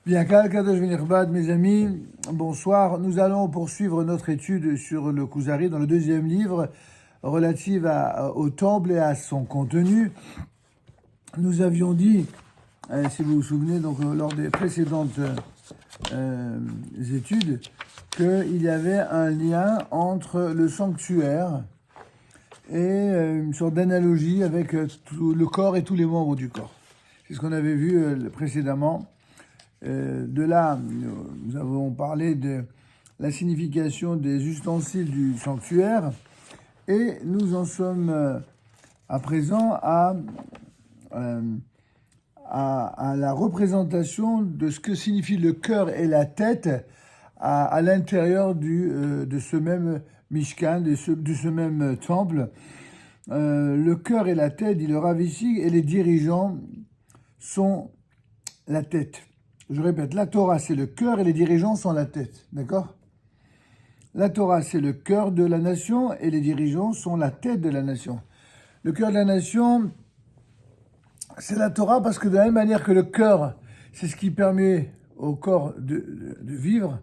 Bien, Kal Kadosh Venirbad, mes amis, bonsoir. Nous allons poursuivre notre étude sur le Kuzari dans le deuxième livre relatif au temple et à son contenu. Nous avions dit, si vous vous souvenez, donc lors des précédentes études, qu'il y avait un lien entre le sanctuaire et une sorte d'analogie avec tout le corps et tous les membres du corps. C'est ce qu'on avait vu précédemment. De là, nous avons parlé de la signification des ustensiles du sanctuaire et nous en sommes à présent à la représentation de ce que signifie le cœur et la tête à l'intérieur de ce même Mishkan, de ce même temple. Le cœur et la tête, dit le Rav ici, et les dirigeants sont la tête. Je répète, la Torah, c'est le cœur et les dirigeants sont la tête. D'accord ? La Torah, c'est le cœur de la nation et les dirigeants sont la tête de la nation. Le cœur de la nation, c'est la Torah parce que de la même manière que le cœur, c'est ce qui permet au corps de vivre,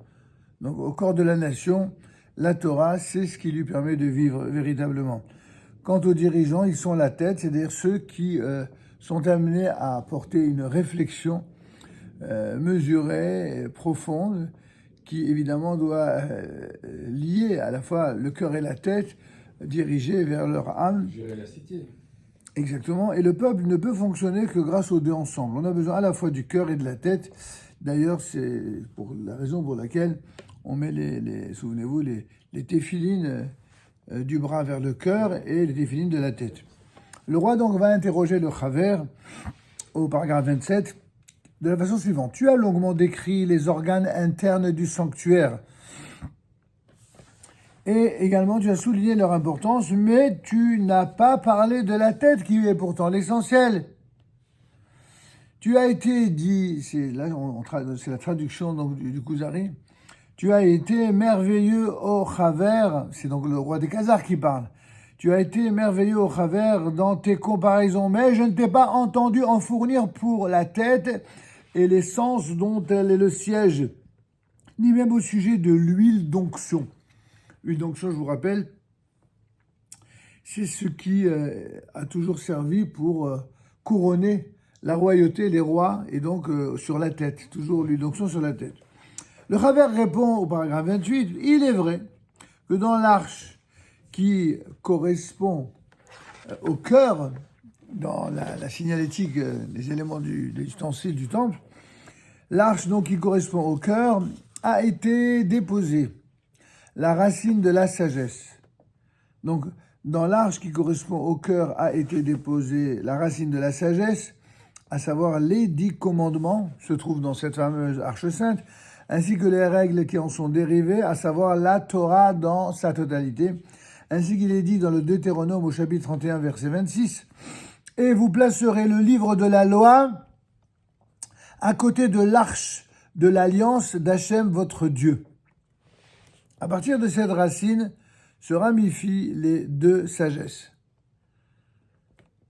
donc au corps de la nation, la Torah, c'est ce qui lui permet de vivre véritablement. Quant aux dirigeants, ils sont la tête, c'est-à-dire ceux qui sont amenés à porter une réflexion mesurée, profonde, qui évidemment doit lier à la fois le cœur et la tête, dirigés vers leur âme. Gérer la cité. Exactement. Et le peuple ne peut fonctionner que grâce aux deux ensemble. On a besoin à la fois du cœur et de la tête. D'ailleurs, c'est pour la raison pour laquelle on met souvenez-vous, les téphilines du bras vers le cœur et les téphilines de la tête. Le roi donc va interroger le Chaver au paragraphe 27 de la façon suivante. Tu as longuement décrit les organes internes du sanctuaire. Et également, tu as souligné leur importance, mais tu n'as pas parlé de la tête, qui est pourtant l'essentiel. Tu as été dit, c'est la traduction donc, du Kuzari, tu as été merveilleux au Chaver, c'est donc le roi des Khazars qui parle. Tu as été merveilleux au Chaver dans tes comparaisons, mais je ne t'ai pas entendu en fournir pour la tête et l'essence dont elle est le siège, ni même au sujet de l'huile d'onction. L'huile d'onction, je vous rappelle, c'est ce qui a toujours servi pour couronner la royauté, les rois, et donc sur la tête, toujours l'huile d'onction sur la tête. Le Chaver répond au paragraphe 28, il est vrai que dans l'arche qui correspond au cœur, dans la signalétique des éléments des ustensiles du temple, l'arche donc qui correspond au cœur a été déposée, la racine de la sagesse. Donc dans l'arche qui correspond au cœur a été déposée la racine de la sagesse, à savoir les 10 commandements, se trouvent dans cette fameuse arche sainte, ainsi que les règles qui en sont dérivées, à savoir la Torah dans sa totalité, ainsi qu'il est dit dans le Deutéronome au chapitre 31, verset 26, « Et vous placerez le livre de la loi à côté de l'arche de l'alliance d'Hachem, votre Dieu. » À partir de cette racine se ramifient les deux sagesses.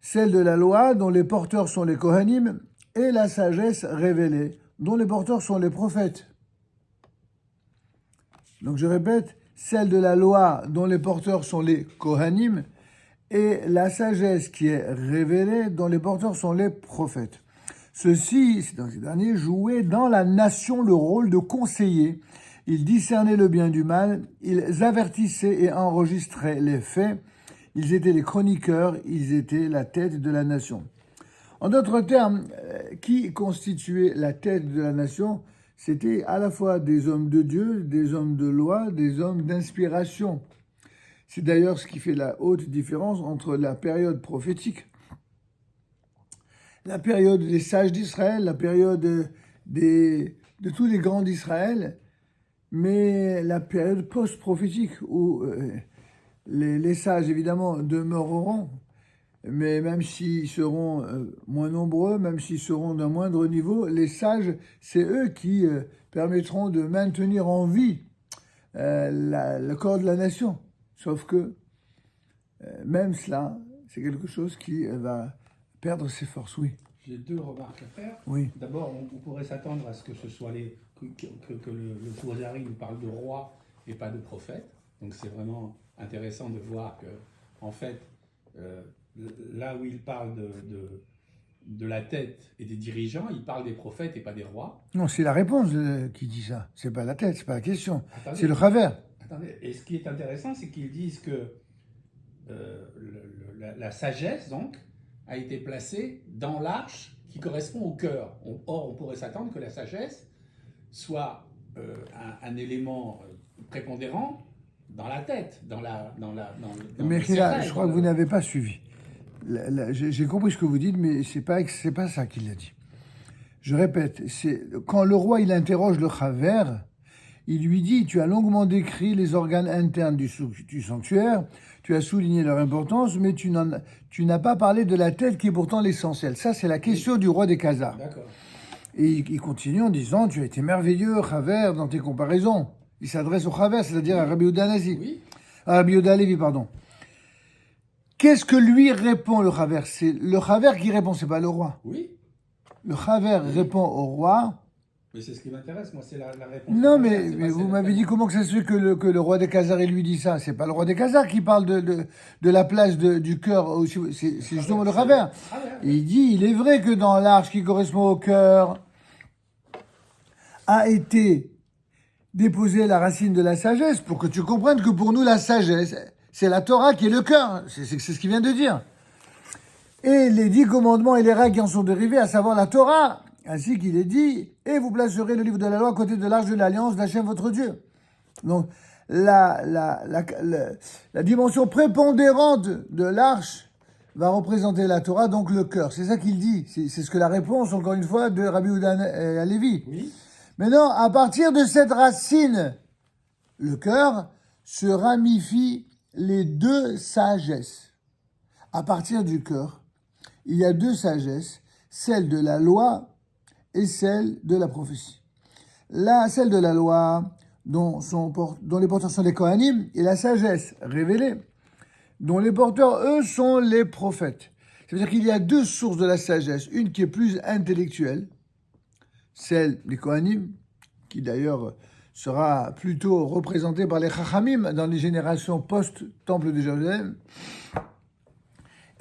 Celle de la loi, dont les porteurs sont les Kohanim, et la sagesse révélée, dont les porteurs sont les prophètes. Donc je répète, celle de la loi, dont les porteurs sont les Kohanim, et la sagesse qui est révélée, dont les porteurs sont les prophètes. Ceux-ci, dans ces derniers, jouaient dans la nation le rôle de conseillers. Ils discernaient le bien du mal, ils avertissaient et enregistraient les faits. Ils étaient les chroniqueurs, ils étaient la tête de la nation. En d'autres termes, qui constituait la tête de la nation ? C'était à la fois des hommes de Dieu, des hommes de loi, des hommes d'inspiration. C'est d'ailleurs ce qui fait la haute différence entre la période prophétique, la période des sages d'Israël, la période de tous les grands d'Israël, mais la période post-prophétique où les sages, évidemment, demeureront, mais même s'ils seront moins nombreux, même s'ils seront d'un moindre niveau, les sages, c'est eux qui permettront de maintenir en vie le corps de la nation. Sauf que même cela, c'est quelque chose qui va perdre ses forces, oui. J'ai deux remarques à faire. Oui. D'abord, on pourrait s'attendre à ce que ce soit que le Kuzari nous parle de roi et pas de prophète. Donc c'est vraiment intéressant de voir que, en fait, là où il parle de la tête et des dirigeants, il parle des prophètes et pas des rois. Non, c'est la réponse qui dit ça. C'est pas la tête, c'est pas la question. Attendez, c'est le travers. Attendez. Et ce qui est intéressant, c'est qu'ils disent que la sagesse, donc, a été placée dans l'arche qui correspond au cœur. Or, on pourrait s'attendre que la sagesse soit un élément prépondérant dans la tête, dans Mais le là, cerveau, je crois que vous n'avez pas suivi. J'ai compris ce que vous dites, mais c'est pas ça qu'il a dit. Je répète, quand le roi il interroge le Chaver, il lui dit: tu as longuement décrit les organes internes du sanctuaire, tu as souligné leur importance, mais tu n'as pas parlé de la tête qui est pourtant l'essentiel. Ça, c'est la question du roi des Khazars. D'accord. Et il continue en disant: tu as été merveilleux, Chaver, dans tes comparaisons. Il s'adresse au Chaver, c'est-à-dire à Rabbi Yehuda Nazi. Oui. À Rabbi Yehuda Levi, pardon. Qu'est-ce que lui répond le Chaver? C'est le Chaver qui répond, c'est pas le roi. Oui. Le Chaver répond au roi. Mais c'est ce qui m'intéresse, moi, c'est la réponse. Non, mais vous m'avez dit comment que ça se fait que le roi des Khazars lui dit ça. C'est pas le roi des Khazars qui parle de la place du cœur. C'est justement le Chaver. Et il dit: il est vrai que dans l'arche qui correspond au cœur a été déposée la racine de la sagesse, pour que tu comprennes que pour nous la sagesse, c'est la Torah qui est le cœur. C'est ce qu'il vient de dire. Et les 10 commandements et les règles qui en sont dérivés, à savoir la Torah, ainsi qu'il est dit: et vous placerez le livre de la loi à côté de l'arche de l'alliance d'Hachem votre Dieu. Donc, la dimension prépondérante de l'arche va représenter la Torah, donc le cœur. C'est ça qu'il dit. C'est ce que la réponse, encore une fois, de Rabbi Yehuda Levi. Oui. Maintenant, à partir de cette racine, le cœur se ramifie les deux sagesses. À partir du cœur, il y a deux sagesses, celle de la loi et celle de la prophétie. Celle de la loi, dont les porteurs sont les Kohanim, et la sagesse révélée, dont les porteurs, eux, sont les prophètes. C'est-à-dire qu'il y a deux sources de la sagesse. Une qui est plus intellectuelle, celle des Kohanim, qui d'ailleurs sera plutôt représentée par les Chachamim dans les générations post-Temple de Jérusalem,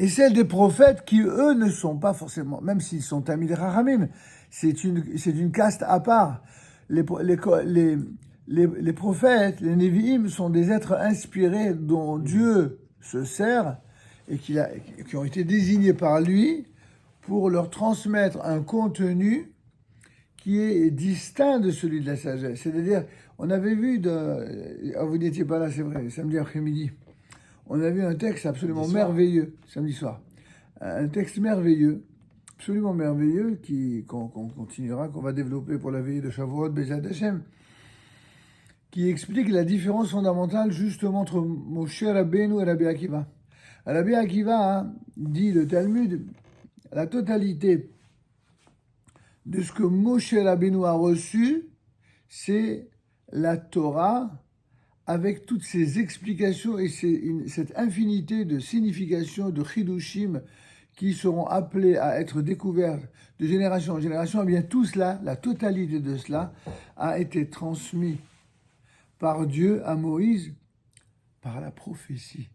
et celle des prophètes qui, eux, ne sont pas forcément, même s'ils sont amis des Chachamim, c'est une caste à part. Les prophètes, les Nevi'im, sont des êtres inspirés dont Dieu se sert et qui ont été désignés par lui pour leur transmettre un contenu qui est distinct de celui de la sagesse. C'est-à-dire, on avait vu, vous n'étiez pas là, c'est vrai, samedi après-midi, on a vu un texte absolument merveilleux, samedi soir. Un texte merveilleux, absolument merveilleux, qu'on continuera, qu'on va développer pour la veillée de Shavuot, Bezat Hashem, qui explique la différence fondamentale justement entre Moshe Rabbeinu et Rabbi Akiva. Rabbi Akiva dit le Talmud, la totalité de ce que Moshe Rabbeinu a reçu, c'est la Torah, avec toutes ces explications et cette infinité de significations, de chidushim, qui seront appelés à être découverts de génération en génération. Eh bien, tout cela, la totalité de cela, a été transmis par Dieu à Moïse par la prophétie.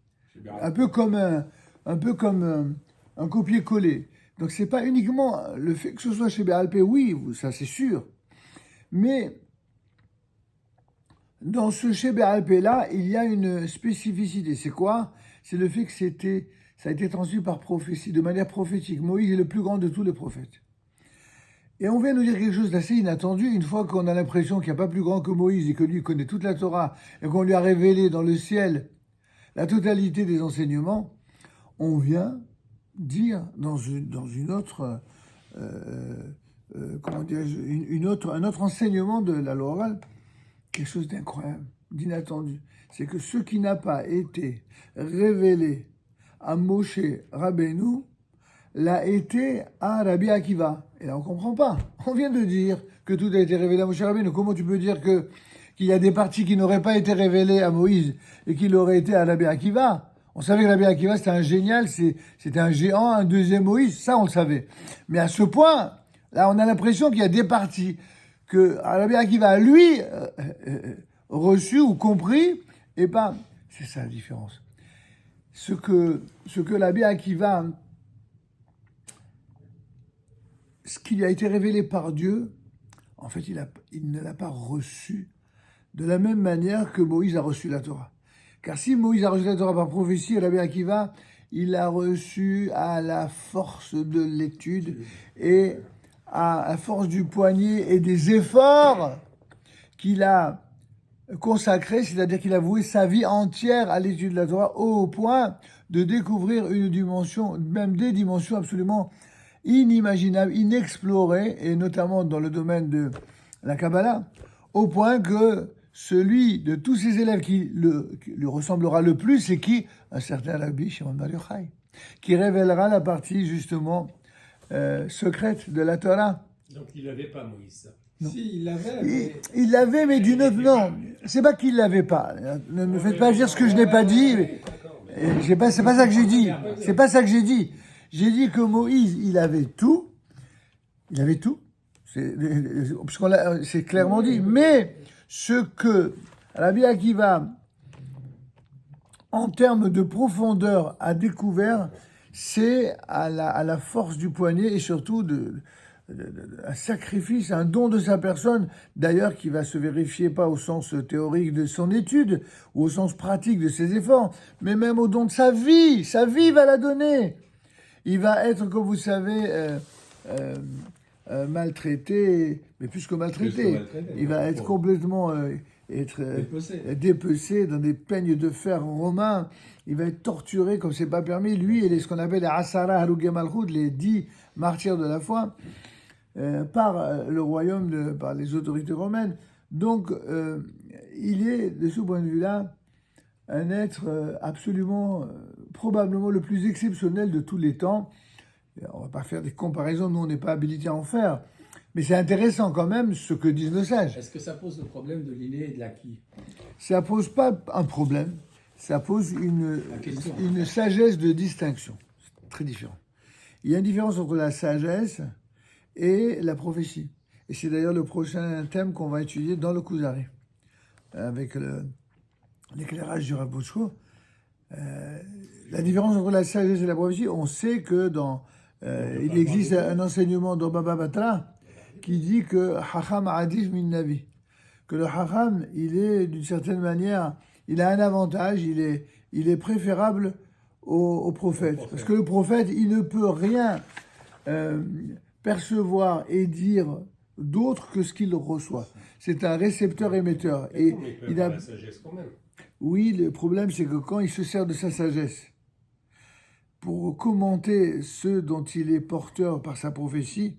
Un peu comme un copier-coller. Donc, c'est pas uniquement le fait que ce soit chez Béalpé, oui, ça c'est sûr, mais dans ce Shebe Alpé-là, il y a une spécificité. C'est quoi? C'est le fait que ça a été transmis par prophétie, de manière prophétique. Moïse est le plus grand de tous les prophètes. Et on vient nous dire quelque chose d'assez inattendu, une fois qu'on a l'impression qu'il n'y a pas plus grand que Moïse et que lui connaît toute la Torah et qu'on lui a révélé dans le ciel la totalité des enseignements, on vient dire dans une autre, un autre enseignement de la loi orale, quelque chose d'incroyable, d'inattendu. C'est que ce qui n'a pas été révélé à Moshe Rabbeinu l'a été à Rabbi Akiva. Et là, on ne comprend pas. On vient de dire que tout a été révélé à Moshe Rabbeinu. Comment tu peux dire qu'il y a des parties qui n'auraient pas été révélées à Moïse et qui l'auraient été à Rabbi Akiva? On savait que Rabbi Akiva, c'était un génial, c'était un géant, un deuxième Moïse, ça on le savait. Mais à ce point, là on a l'impression qu'il y a des parties que Rabbi Akiva, lui, reçu ou compris, et ben, c'est ça la différence. Ce que Rabbi Akiva, ce qui lui a été révélé par Dieu, en fait, il ne l'a pas reçu de la même manière que Moïse a reçu la Torah. Car si Moïse a reçu la Torah par prophétie, Rabbi Akiva, il l'a reçu à la force de l'étude et à la force du poignet et des efforts qu'il a consacrés, c'est-à-dire qu'il a voué sa vie entière à l'étude de la Torah au point de découvrir une dimension, même des dimensions absolument inimaginables, inexplorées, et notamment dans le domaine de la Kabbalah, au point que celui de tous ses élèves qui lui ressemblera le plus, c'est qui? Un certain Rabbi Shimon Bar Yochai, qui révélera la partie justement secrète de la Torah. Donc il n'avait pas Moïse. Non. Si, il l'avait. Il l'avait, mais d'une autre... Non, c'est pas qu'il l'avait pas. Ne me faites pas dire ce que je n'ai pas dit. C'est pas ça que j'ai dit. C'est pas ça que j'ai dit. J'ai dit que Moïse, il avait tout. Il avait tout. C'est clairement dit. Mais ce que Rabbi Akiva, en termes de profondeur, a découvert, c'est à la force du poignet et surtout un sacrifice, un don de sa personne, d'ailleurs qui va se vérifier pas au sens théorique de son étude ou au sens pratique de ses efforts, mais même au don de sa vie va la donner. Il va être, comme vous savez, maltraité, mais plus que maltraité, il va être complètement dépecé dans des peignes de fer romains, il va être torturé comme c'est pas permis, lui et ce qu'on appelle les Asara Harugei Malchut, les 10 martyrs de la foi, par le royaume, par les autorités romaines. Donc, il est, de ce point de vue-là, un être absolument, probablement le plus exceptionnel de tous les temps. On va pas faire des comparaisons, nous on n'est pas habilités à en faire, mais c'est intéressant quand même ce que disent nos sages. Est-ce que ça pose le problème de l'inné et de l'acquis? Ça pose pas un problème, ça pose une sagesse de distinction. C'est très différent. Il y a une différence entre la sagesse et la prophétie. Et c'est d'ailleurs le prochain thème qu'on va étudier dans le Kuzari, avec l'éclairage du Rav Bochko. La différence entre la sagesse et la prophétie, on sait que il existe un enseignement dans Baba Batra qui dit que Hacham Adif min Navi, que le Hacham, il est d'une certaine manière, il a un avantage, il est préférable au prophète. Parce que le prophète, il ne peut rien percevoir et dire d'autre que ce qu'il reçoit. C'est un récepteur-émetteur. Et il a la sagesse quand même. Oui, le problème, c'est que quand il se sert de sa sagesse pour commenter ceux dont il est porteur par sa prophétie,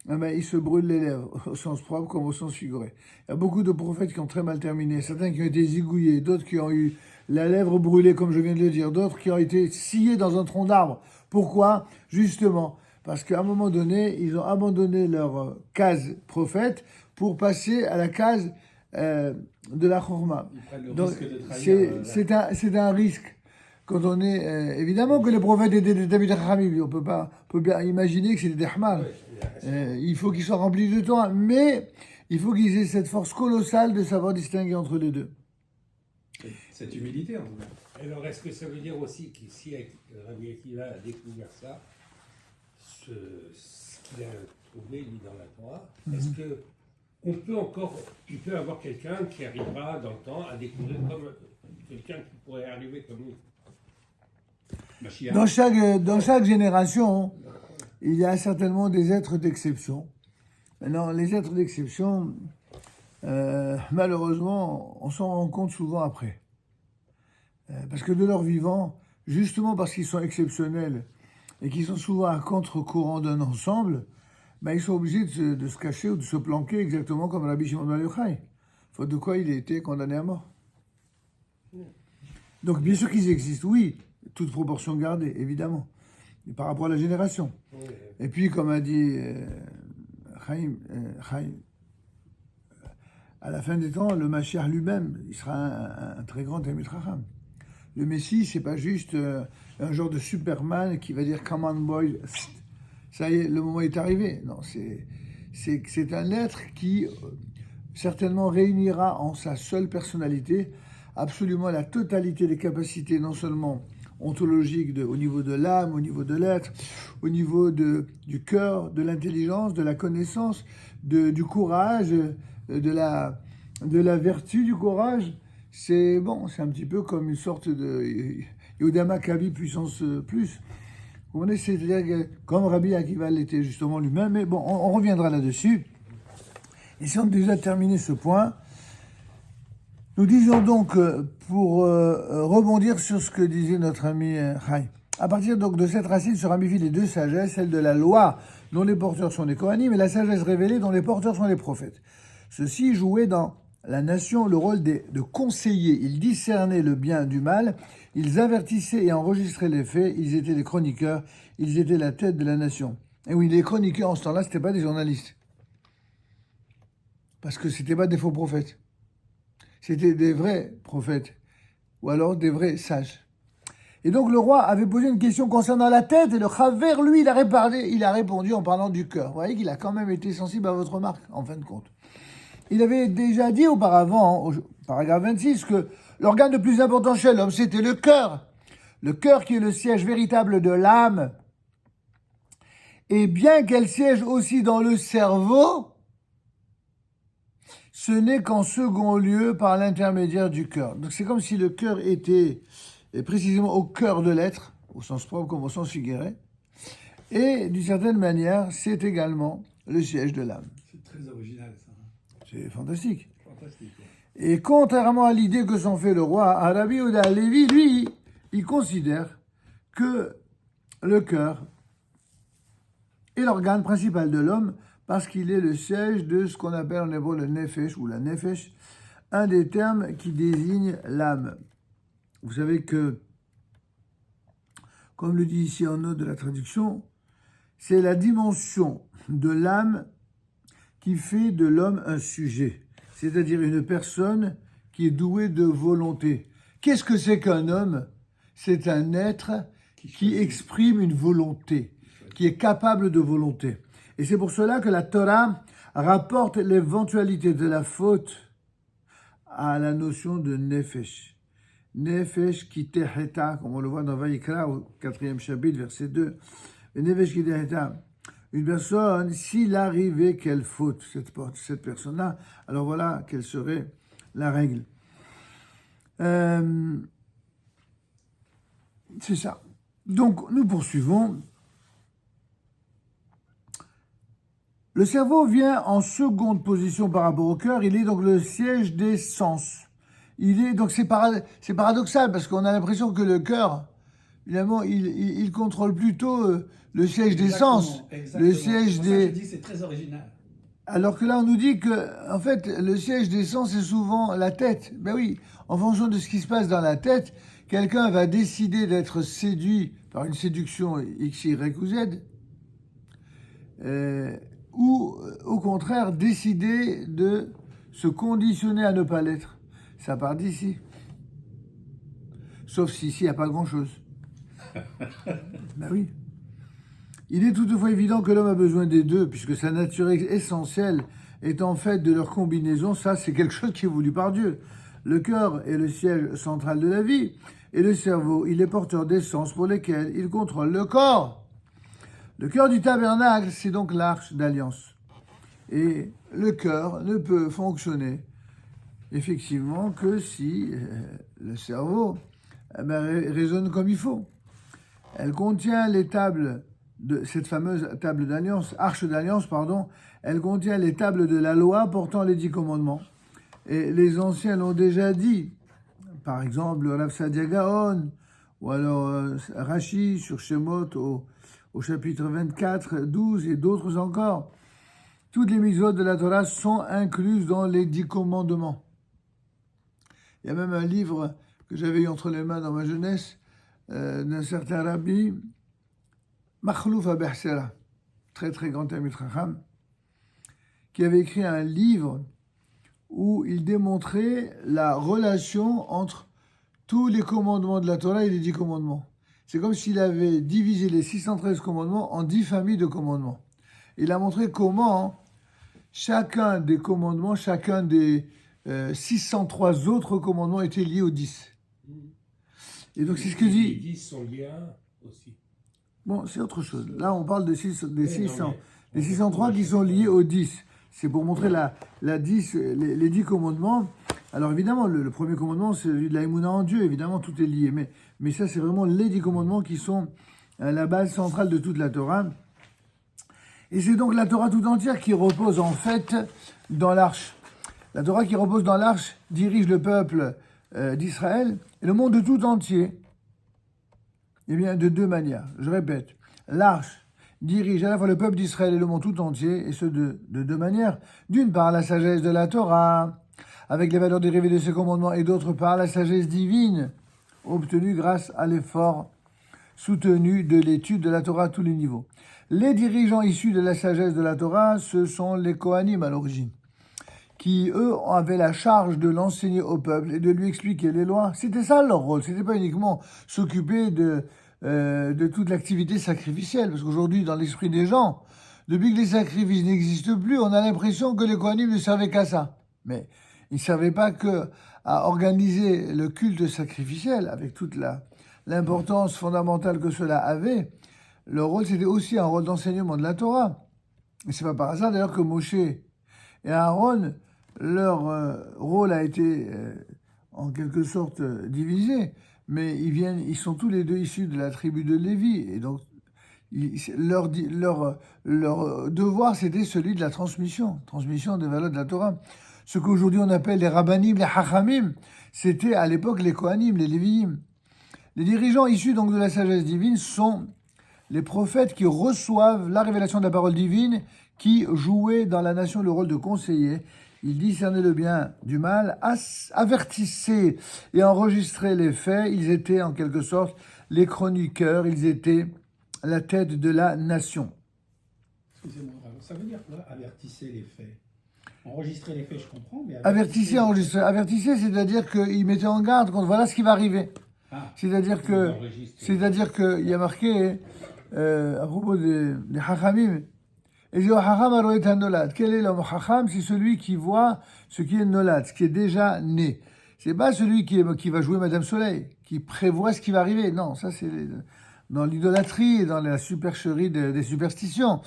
il se brûle les lèvres, au sens propre comme au sens figuré. Il y a beaucoup de prophètes qui ont très mal terminé, certains qui ont été zigouillés, d'autres qui ont eu la lèvre brûlée, comme je viens de le dire, d'autres qui ont été sciés dans un tronc d'arbre. Pourquoi? Justement, parce qu'à un moment donné, ils ont abandonné leur case prophète pour passer à la case de la chorma. Donc, c'est un risque. Quand on est... évidemment que les prophètes étaient des David Chachamim, on peut bien imaginer que c'était des Hamal. Il faut qu'ils soient remplis de temps, mais il faut qu'ils aient cette force colossale de savoir distinguer entre les deux. Cette humilité, en tout cas. Alors, est-ce que ça veut dire aussi que si Rabbi Akiva a découvert ça, ce qu'il a trouvé, lui, dans la Torah, est-ce que il peut avoir quelqu'un qui arrivera dans le temps à découvrir comme quelqu'un qui pourrait arriver comme lui? Dans chaque génération, il y a certainement des êtres d'exception. Maintenant, les êtres d'exception, malheureusement, on s'en rend compte souvent après. Parce que de leur vivant, justement parce qu'ils sont exceptionnels et qu'ils sont souvent à contre-courant d'un ensemble, ils sont obligés de se cacher ou de se planquer exactement comme Rabbi Shimon Bar Yochai, faute de quoi il a été condamné à mort. Donc bien sûr qu'ils existent, oui, toute proportion gardée, évidemment, et par rapport à la génération. Et puis, comme a dit Chaim, à la fin des temps, le Mashiach lui-même, il sera un très grand Talmid Chacham. Le Messie, c'est pas juste un genre de Superman qui va dire come on boy, ça y est, le moment est arrivé. Non, c'est un être qui certainement réunira en sa seule personnalité absolument la totalité des capacités, non seulement ontologiques au niveau de l'âme, au niveau de l'être, au niveau du cœur, de l'intelligence, de la connaissance, du courage, de la vertu du courage. C'est bon, c'est un petit peu comme une sorte de Yehuda Maccabi puissance plus. Vous comprenez, c'est-à-dire que, comme Rabbi Akiva l'était justement lui-même, mais bon, on reviendra là-dessus. Et si on a déjà terminé ce point, nous disions donc, pour rebondir sur ce que disait notre ami Chaim, à partir donc de cette racine se ramifient les deux sagesses, celle de la loi dont les porteurs sont les Kohanim et la sagesse révélée dont les porteurs sont les prophètes. Ceux-ci jouaient dans la nation le rôle de conseillers. Ils discernaient le bien du mal, ils avertissaient et enregistraient les faits, ils étaient les chroniqueurs, ils étaient la tête de la nation. Et oui, les chroniqueurs en ce temps-là, c'était pas des journalistes. Parce que c'était pas des faux prophètes. C'était des vrais prophètes. Ou alors des vrais sages. Et donc le roi avait posé une question concernant la tête et le Chaver, lui, il a répondu en parlant du cœur. Vous voyez qu'il a quand même été sensible à votre remarque, en fin de compte. Il avait déjà dit auparavant, au paragraphe 26, que l'organe le plus important chez l'homme, c'était le cœur. Le cœur qui est le siège véritable de l'âme. Et bien qu'elle siège aussi dans le cerveau, ce n'est qu'en second lieu par l'intermédiaire du cœur. Donc c'est comme si le cœur était précisément au cœur de l'être, au sens propre comme au sens figuré. Et d'une certaine manière, c'est également le siège de l'âme. C'est très original ça. C'est fantastique. Fantastique. Et contrairement à l'idée que s'en fait le roi, Rabbi Yehuda Halevi, lui, il considère que le cœur est l'organe principal de l'homme parce qu'il est le siège de ce qu'on appelle en hébreu le nefesh ou la nefesh, un des termes qui désigne l'âme. Vous savez que, comme le dit ici en note de la traduction, c'est la dimension de l'âme qui fait de l'homme un sujet, c'est-à-dire une personne qui est douée de volonté. Qu'est-ce que c'est qu'un homme? C'est un être qui exprime une volonté, qui est capable de volonté. Et c'est pour cela que la Torah rapporte l'éventualité de la faute à la notion de nefesh. Nefesh ki teheta, comme on le voit dans Vayikra au 4e chapitre, verset 2. Nefesh ki teheta. Une personne, s'il arrivait qu'elle faute, cette personne-là, alors voilà quelle serait la règle. C'est ça. Donc, nous poursuivons. Le cerveau vient en seconde position par rapport au cœur. Il est donc le siège des sens. C'est paradoxal parce qu'on a l'impression que le cœur, évidemment, il contrôle plutôt le siège des sens, le siège des. Je dis c'est très original. Alors que là, on nous dit que, en fait, le siège des sens c'est souvent la tête. Ben oui, en fonction de ce qui se passe dans la tête, quelqu'un va décider d'être séduit par une séduction X, Y ou Z. Ou au contraire décider de se conditionner à ne pas l'être. Ça part d'ici. Sauf si ici, il n'y a pas grand-chose. Ben oui. Il est toutefois évident que l'homme a besoin des deux, puisque sa nature essentielle est en fait de leur combinaison. Ça, c'est quelque chose qui est voulu par Dieu. Le cœur est le siège central de la vie, et le cerveau, il est porteur d'essence pour lesquelles il contrôle le corps. Le cœur du tabernacle, c'est donc l'arche d'alliance. Et le cœur ne peut fonctionner effectivement que si le cerveau résonne comme il faut. Elle contient les tables de cette fameuse table d'alliance, arche d'alliance, pardon. Elle contient les tables de la loi portant les 10 commandements. Et les anciens l'ont déjà dit. Par exemple, le Rav Sadia Gaon, ou alors Rashi sur Shemot au chapitre 24, 12 et d'autres encore. Toutes les mitzvot de la Torah sont incluses dans les 10 commandements. Il y a même un livre que j'avais eu entre les mains dans ma jeunesse d'un certain rabbi, Makhlouf Abersera, très très grand Talmid Chacham, qui avait écrit un livre où il démontrait la relation entre tous les commandements de la Torah et les 10 commandements. C'est comme s'il avait divisé les 613 commandements en 10 familles de commandements. Il a montré comment chacun des commandements, chacun des 603 autres commandements étaient liés aux 10. Et donc c'est ce que Les dit... 10 sont liés à un aussi. Bon, c'est autre chose. Là, on parle des 603 on qui sont liés aux 10. C'est pour montrer les 10 commandements. Alors évidemment, le premier commandement, c'est celui de la Emouna en Dieu. Évidemment, tout est lié. Mais ça, c'est vraiment les 10 commandements qui sont la base centrale de toute la Torah. Et c'est donc la Torah tout entière qui repose en fait dans l'arche. La Torah qui repose dans l'arche dirige le peuple d'Israël et le monde tout entier. Eh bien, de deux manières. Je répète, l'arche dirige à la fois le peuple d'Israël et le monde tout entier, et ce de deux manières. D'une part, la sagesse de la Torah, avec les valeurs dérivées de ses commandements, et d'autre part, la sagesse divine, obtenue grâce à l'effort soutenu de l'étude de la Torah à tous les niveaux. Les dirigeants issus de la sagesse de la Torah, ce sont les Kohanim à l'origine, qui, eux, avaient la charge de l'enseigner au peuple et de lui expliquer les lois. C'était ça leur rôle. C'était pas uniquement s'occuper de toute l'activité sacrificielle. Parce qu'aujourd'hui, dans l'esprit des gens, depuis que les sacrifices n'existent plus, on a l'impression que les Kohanim ne servaient qu'à ça. Mais ils ne savaient pas qu'à organiser le culte sacrificiel, avec toute l'importance fondamentale que cela avait, leur rôle, c'était aussi un rôle d'enseignement de la Torah. Et c'est pas par hasard, d'ailleurs, que Moshe et Aaron, leur rôle a été en quelque sorte divisé, mais ils sont tous les deux issus de la tribu de Lévi, et donc leur devoir c'était celui de la transmission des valeurs de la Torah. Ce qu'aujourd'hui on appelle les rabbanim, les hachamim, c'était à l'époque les kohanim, les léviim. Les dirigeants issus donc de la sagesse divine sont les prophètes qui reçoivent la révélation de la parole divine, qui jouaient dans la nation le rôle de conseiller. Ils discernaient le bien du mal, avertissaient et enregistraient les faits. Ils étaient en quelque sorte les chroniqueurs, ils étaient la tête de la nation. Excusez-moi, ça veut dire quoi, avertissez les faits? Enregistrer les faits, je comprends, mais... Avertissez, enregistrer. Avertissez, c'est-à-dire qu'ils mettaient en garde contre voilà ce qui va arriver. Ah, C'est-à-dire qu'il y a marqué à propos des hachamim, et quel est l'homme hacham? C'est celui qui voit ce qui est nolad, ce qui est déjà né. C'est pas celui qui va jouer Madame Soleil, qui prévoit ce qui va arriver. Non, ça c'est dans l'idolâtrie et dans la supercherie des superstitions.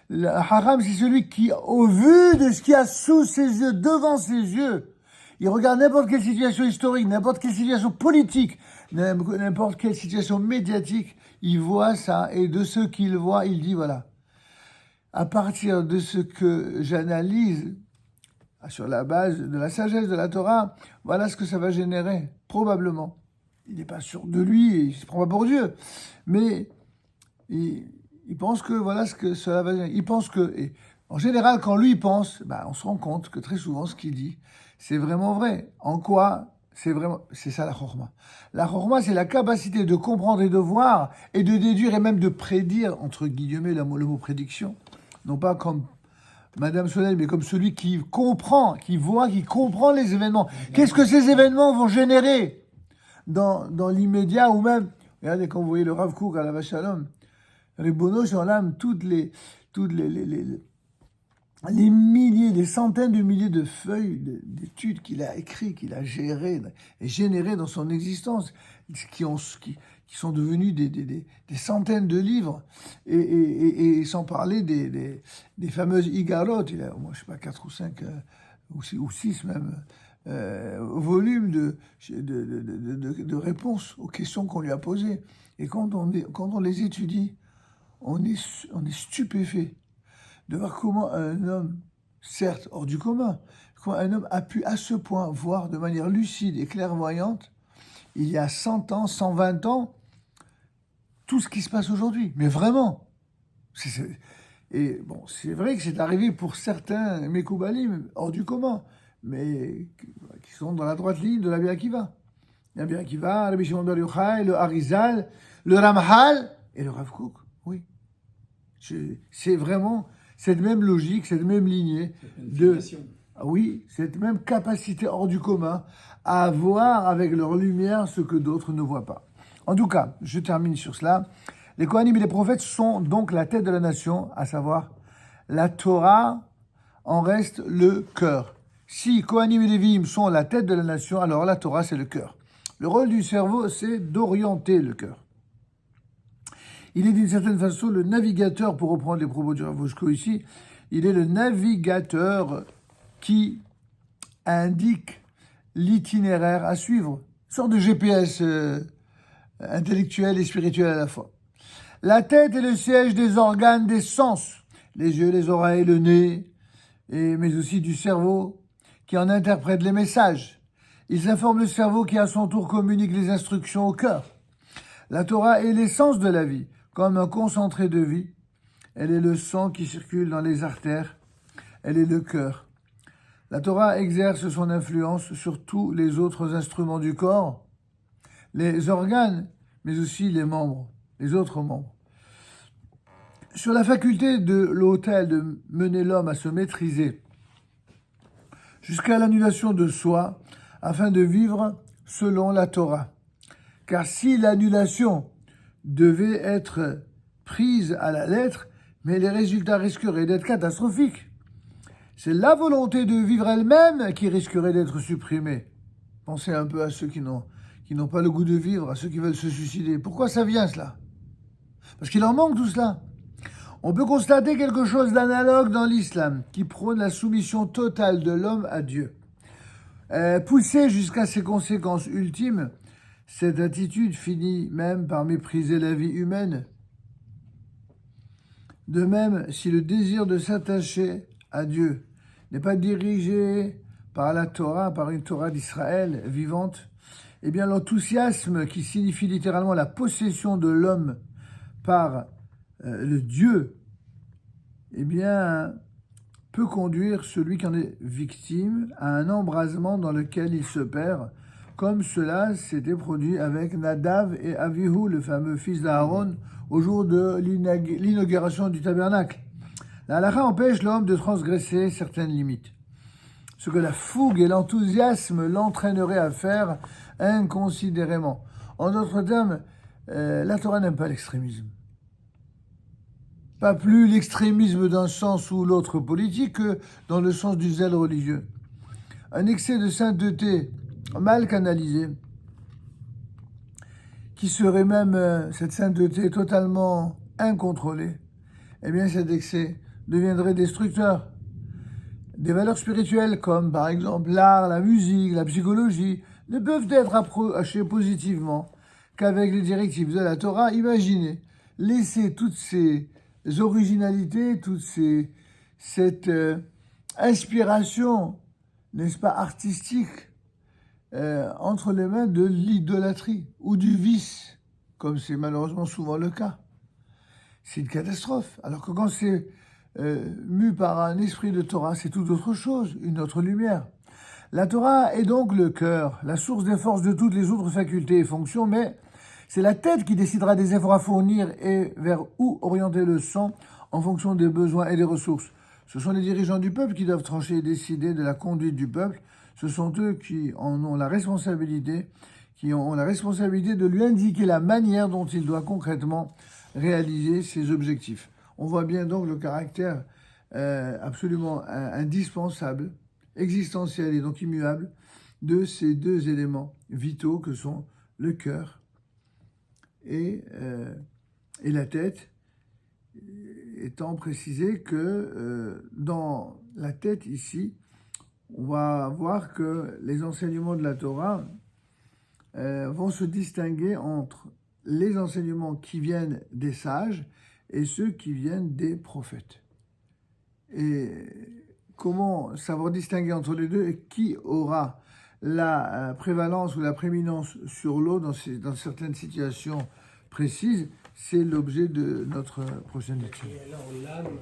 Le hacham, c'est celui qui, au vu de ce qu'il y a sous ses yeux, devant ses yeux, il regarde n'importe quelle situation historique, n'importe quelle situation politique, n'importe quelle situation médiatique, il voit ça, et de ce qu'il voit, il dit voilà. À partir de ce que j'analyse, sur la base de la sagesse de la Torah, voilà ce que ça va générer, probablement. Il n'est pas sûr de lui, il ne se prend pas pour Dieu, mais il pense que voilà ce que cela va générer. Il pense que, et en général, quand lui pense, on se rend compte que très souvent, ce qu'il dit, c'est vraiment vrai. En quoi c'est ça la chorma. La chorma, c'est la capacité de comprendre et de voir, et de déduire, et même de prédire, entre guillemets, le mot prédiction. Non pas comme Madame Soleil, mais comme celui qui comprend, qui voit, qui comprend les événements. Qu'est-ce que ces événements vont générer dans l'immédiat, ou même, regardez, quand vous voyez le Rav Kook à la Vache Shalom, Ribono Shalom, toutes les milliers, des centaines de milliers de feuilles d'études qu'il a écrites, qu'il a gérées et générées dans son existence, qui sont devenus des centaines de livres, et sans parler des fameuses Igarot, il a, moi je sais pas, 4 ou 5, ou 6 même, volumes de réponses aux questions qu'on lui a posées. Et quand on les étudie, on est stupéfait de voir comment un homme, certes hors du commun, comment un homme a pu à ce point voir de manière lucide et clairvoyante, il y a 100 ans, 120 ans, tout ce qui se passe aujourd'hui. Mais vraiment. Et bon, c'est vrai que c'est arrivé pour certains Mekoubalim hors du commun, mais qui sont dans la droite ligne de la Rabbi Akiva. Le Rabbi Akiva, Rabbi Shimon bar Yochai, le Arizal, le Ramchal et le Rav Kook. Oui. C'est vraiment cette même logique, cette même lignée de... Oui, cette même capacité hors du commun à voir avec leur lumière ce que d'autres ne voient pas. En tout cas, je termine sur cela. Les Kohanim et les prophètes sont donc la tête de la nation, à savoir la Torah en reste le cœur. Si Kohanim et Lévi'im sont la tête de la nation, alors la Torah c'est le cœur. Le rôle du cerveau, c'est d'orienter le cœur. Il est d'une certaine façon le navigateur, pour reprendre les propos du Rav Woshko ici, il est le navigateur qui indique l'itinéraire à suivre. Une sorte de GPS intellectuel et spirituel à la fois. La tête est le siège des organes des sens, les yeux, les oreilles, le nez, mais aussi du cerveau qui en interprète les messages. Ils informent le cerveau qui à son tour communique les instructions au cœur. La Torah est l'essence de la vie, comme un concentré de vie. Elle est le sang qui circule dans les artères. Elle est le cœur. La Torah exerce son influence sur tous les autres instruments du corps, les organes, mais aussi les membres, les autres membres. Sur la faculté de l'autel de mener l'homme à se maîtriser jusqu'à l'annulation de soi afin de vivre selon la Torah. Car si l'annulation devait être prise à la lettre, mais les résultats risqueraient d'être catastrophiques. C'est la volonté de vivre elle-même qui risquerait d'être supprimée. Pensez un peu à ceux qui n'ont pas le goût de vivre, à ceux qui veulent se suicider. Pourquoi ça vient, cela? Parce qu'il en manque tout cela. On peut constater quelque chose d'analogue dans l'islam, qui prône la soumission totale de l'homme à Dieu. Poussée jusqu'à ses conséquences ultimes, cette attitude finit même par mépriser la vie humaine. De même, si le désir de s'attacher à Dieu n'est pas dirigé par la Torah, par une Torah d'Israël vivante, eh bien l'enthousiasme qui signifie littéralement la possession de l'homme par le Dieu, eh bien, peut conduire celui qui en est victime à un embrasement dans lequel il se perd, comme cela s'était produit avec Nadav et Avihu, le fameux fils d'Aaron, au jour de l'inauguration du tabernacle. La halakha empêche l'homme de transgresser certaines limites, ce que la fougue et l'enthousiasme l'entraîneraient à faire inconsidérément. En d'autres termes, la Torah n'aime pas l'extrémisme. Pas plus l'extrémisme d'un sens ou l'autre politique que dans le sens du zèle religieux. Un excès de sainteté mal canalisé, qui serait même cette sainteté totalement incontrôlée, eh bien cet excès deviendrait destructeur. Des valeurs spirituelles comme par exemple l'art, la musique, la psychologie ne peuvent être approchées positivement qu'avec les directives de la Torah. Imaginez, laisser toutes ces originalités, cette inspiration, n'est-ce pas, artistique, entre les mains de l'idolâtrie ou du vice, comme c'est malheureusement souvent le cas. C'est une catastrophe. Alors que quand c'est mu par un esprit de Torah, c'est tout autre chose, une autre lumière. La Torah est donc le cœur, la source des forces de toutes les autres facultés et fonctions, mais c'est la tête qui décidera des efforts à fournir et vers où orienter le sang en fonction des besoins et des ressources. Ce sont les dirigeants du peuple qui doivent trancher et décider de la conduite du peuple. Ce sont eux qui en ont la responsabilité, de lui indiquer la manière dont il doit concrètement réaliser ses objectifs. On voit bien donc le caractère absolument indispensable, existentiel et donc immuable de ces deux éléments vitaux que sont le cœur et la tête, étant précisé que dans la tête ici, on va voir que les enseignements de la Torah vont se distinguer entre les enseignements qui viennent des sages et ceux qui viennent des prophètes. Et comment savoir distinguer entre les deux et qui aura la prévalence ou la prééminence sur l'autre dans certaines situations précises, c'est l'objet de notre prochaine lecture. Et alors l'âme